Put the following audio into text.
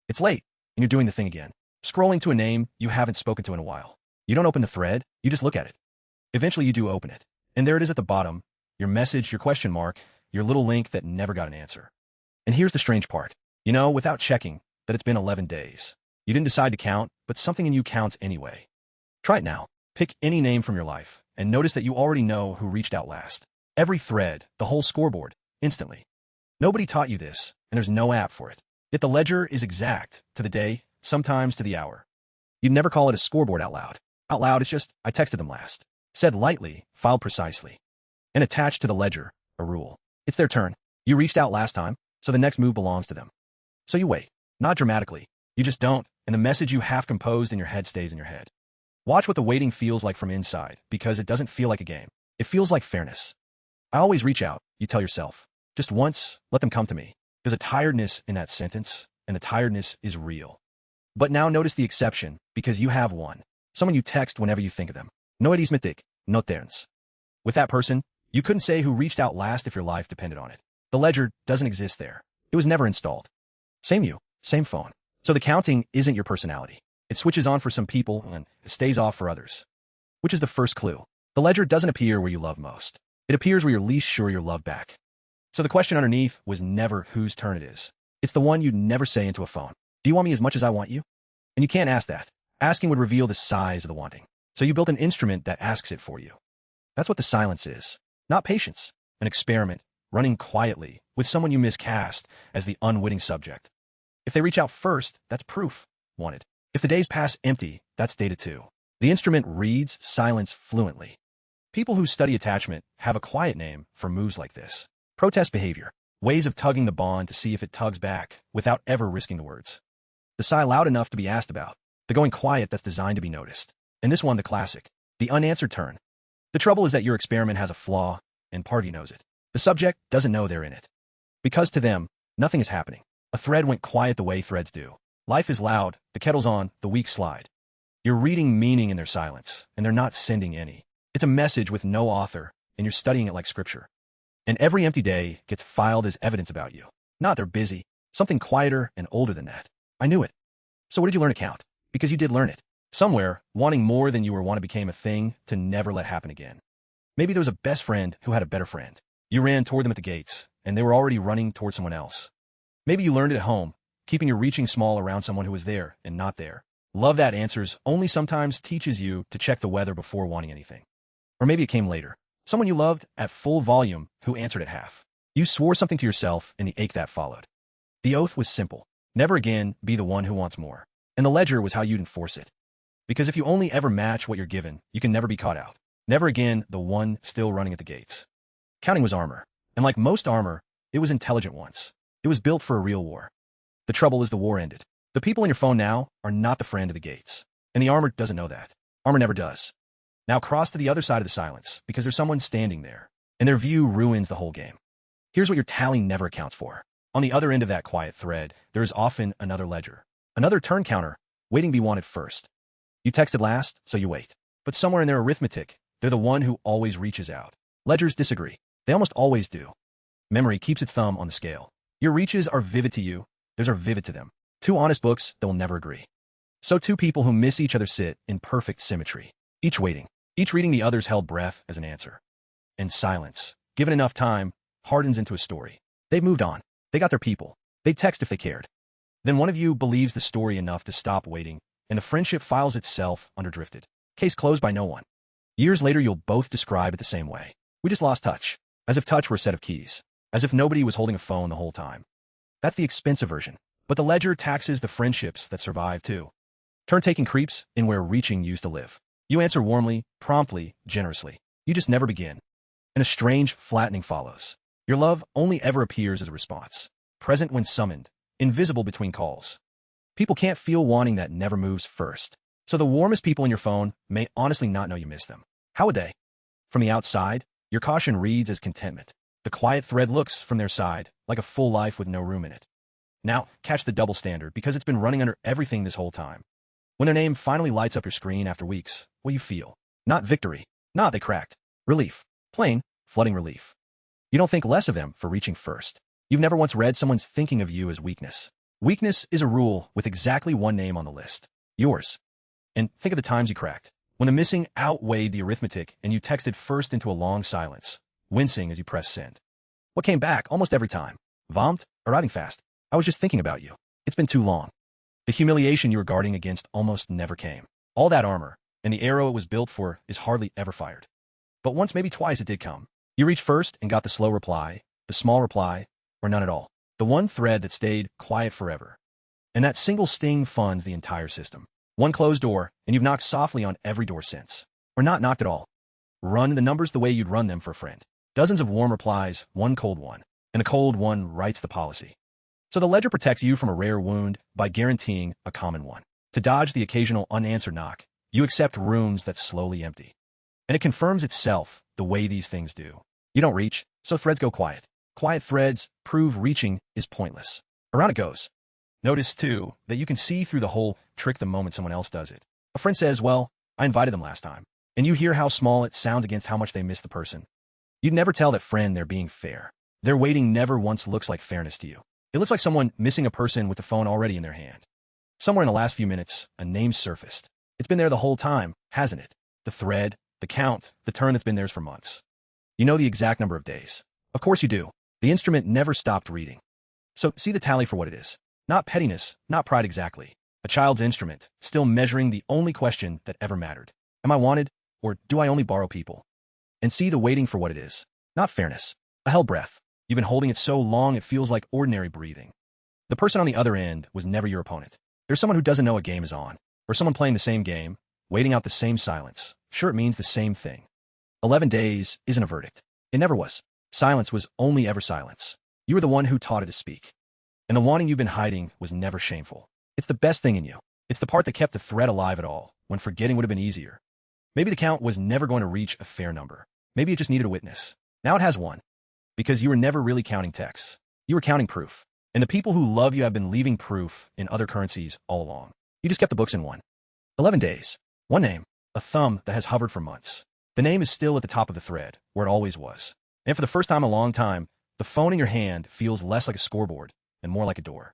It's late, and you're doing the thing again. Scrolling to a name you haven't spoken to in a while. You don't open the thread, you just look at it. Eventually you do open it. And there it is at the bottom, your message, your question mark, your little link that never got an answer. And here's the strange part. You know, without checking, that it's been 11 days. You didn't decide to count, but something in you counts anyway. Try it now. Pick any name from your life, and notice that you already know who reached out last. Every thread, the whole scoreboard, instantly. Nobody taught you this, and there's no app for it. Yet the ledger is exact, to the day, sometimes to the hour. You'd never call it a scoreboard out loud. Out loud, it's just, I texted them last. Said lightly, filed precisely. And attached to the ledger, a rule. It's their turn. You reached out last time, so the next move belongs to them. So you wait. Not dramatically. You just don't, and the message you half composed in your head stays in your head. Watch what the waiting feels like from inside, because it doesn't feel like a game. It feels like fairness. I always reach out, you tell yourself. Just once, let them come to me. There's a tiredness in that sentence, and the tiredness is real. But now notice the exception, because you have one. Someone you text whenever you think of them. No arithmetic, no terms. With that person, you couldn't say who reached out last if your life depended on it. The ledger doesn't exist there. It was never installed. Same you, same phone. So the counting isn't your personality. It switches on for some people, and it stays off for others. Which is the first clue. The ledger doesn't appear where you love most. It appears where you're least sure you're loved back. So the question underneath was never whose turn it is. It's the one you'd never say into a phone. Do you want me as much as I want you? And you can't ask that. Asking would reveal the size of the wanting. So you built an instrument that asks it for you. That's what the silence is. Not patience. An experiment, running quietly, with someone you miscast as the unwitting subject. If they reach out first, that's proof. Wanted. If the days pass empty, that's data too. The instrument reads silence fluently. People who study attachment have a quiet name for moves like this. Protest behavior. Ways of tugging the bond to see if it tugs back without ever risking the words. The sigh loud enough to be asked about. The going quiet that's designed to be noticed. And this one, the classic. The unanswered turn. The trouble is that your experiment has a flaw, and part of you knows it. The subject doesn't know they're in it. Because to them, nothing is happening. A thread went quiet the way threads do. Life is loud, the kettle's on, the weeks slide. You're reading meaning in their silence, and they're not sending any. It's a message with no author, and you're studying it like scripture. And every empty day gets filed as evidence about you. Not they're busy, something quieter and older than that. I knew it. So what did you learn to count? Because you did learn it. Somewhere, wanting more than you were wanted became a thing to never let happen again. Maybe there was a best friend who had a better friend. You ran toward them at the gates, and they were already running toward someone else. Maybe you learned it at home, keeping your reaching small around someone who was there and not there. Love that answers only sometimes teaches you to check the weather before wanting anything. Or maybe it came later. Someone you loved at full volume who answered at half. You swore something to yourself and the ache that followed. The oath was simple. Never again be the one who wants more. And the ledger was how you'd enforce it. Because if you only ever match what you're given, you can never be caught out. Never again the one still running at the gates. Counting was armor. And like most armor, it was intelligent once. It was built for a real war. The trouble is the war ended. The people in your phone now are not the friend of the gates. And the armor doesn't know that. Armor never does. Now cross to the other side of the silence, because there's someone standing there, and their view ruins the whole game. Here's what your tally never accounts for. On the other end of that quiet thread, there is often another ledger. Another turn counter, waiting to be wanted first. You texted last, so you wait. But somewhere in their arithmetic, they're the one who always reaches out. Ledgers disagree. They almost always do. Memory keeps its thumb on the scale. Your reaches are vivid to you, theirs are vivid to them. Two honest books that will never agree. So two people who miss each other sit in perfect symmetry. Each waiting. Each reading the other's held breath as an answer. And silence, given enough time, hardens into a story. They've moved on. They got their people. They'd text if they cared. Then one of you believes the story enough to stop waiting, and the friendship files itself under drifted. Case closed by no one. Years later, you'll both describe it the same way. We just lost touch. As if touch were a set of keys. As if nobody was holding a phone the whole time. That's the expensive version. But the ledger taxes the friendships that survive too. Turn-taking creeps in where reaching used to live. You answer warmly, promptly, generously. You just never begin. And a strange flattening follows. Your love only ever appears as a response. Present when summoned. Invisible between calls. People can't feel wanting that never moves first. So the warmest people in your phone may honestly not know you miss them. How would they? From the outside, your caution reads as contentment. The quiet thread looks from their side like a full life with no room in it. Now, catch the double standard because it's been running under everything this whole time. When their name finally lights up your screen after weeks, what do you feel? Not victory. Not they cracked. Relief. Plain, flooding relief. You don't think less of them for reaching first. You've never once read someone's thinking of you as weakness. Weakness is a rule with exactly one name on the list. Yours. And think of the times you cracked. When the missing outweighed the arithmetic and you texted first into a long silence, wincing as you pressed send. What came back almost every time? Vomit? Arriving fast. I was just thinking about you. It's been too long. The humiliation you were guarding against almost never came. All that armor, and the arrow it was built for, is hardly ever fired. But once, maybe twice, it did come. You reached first and got the slow reply, the small reply, or none at all. The one thread that stayed quiet forever. And that single sting funds the entire system. One closed door, and you've knocked softly on every door since. Or not knocked at all. Run the numbers the way you'd run them for a friend. Dozens of warm replies, one cold one. And a cold one writes the policy. So the ledger protects you from a rare wound by guaranteeing a common one. To dodge the occasional unanswered knock, you accept rooms that slowly empty. And it confirms itself the way these things do. You don't reach, so threads go quiet. Quiet threads prove reaching is pointless. Around it goes. Notice, too, that you can see through the whole trick the moment someone else does it. A friend says, well, I invited them last time. And you hear how small it sounds against how much they miss the person. You'd never tell that friend they're being fair. Their waiting never once looks like fairness to you. It looks like someone missing a person with the phone already in their hand. Somewhere in the last few minutes, a name surfaced. It's been there the whole time, hasn't it? The thread, the count, the turn that's been theirs for months. You know the exact number of days. Of course you do. The instrument never stopped reading. So see the tally for what it is. Not pettiness, not pride exactly. A child's instrument, still measuring the only question that ever mattered. Am I wanted, or do I only borrow people? And see the waiting for what it is. Not fairness. A hell breath. You've been holding it so long it feels like ordinary breathing. The person on the other end was never your opponent. There's someone who doesn't know a game is on, or someone playing the same game, waiting out the same silence. Sure, it means the same thing. 11 days isn't a verdict. It never was. Silence was only ever silence. You were the one who taught it to speak. And the wanting you've been hiding was never shameful. It's the best thing in you. It's the part that kept the thread alive at all, when forgetting would have been easier. Maybe the count was never going to reach a fair number. Maybe it just needed a witness. Now it has one. Because you were never really counting texts. You were counting proof. And the people who love you have been leaving proof in other currencies all along. You just kept the books in one. 11 days. One name. A thumb that has hovered for months. The name is still at the top of the thread, where it always was. And for the first time in a long time, the phone in your hand feels less like a scoreboard and more like a door.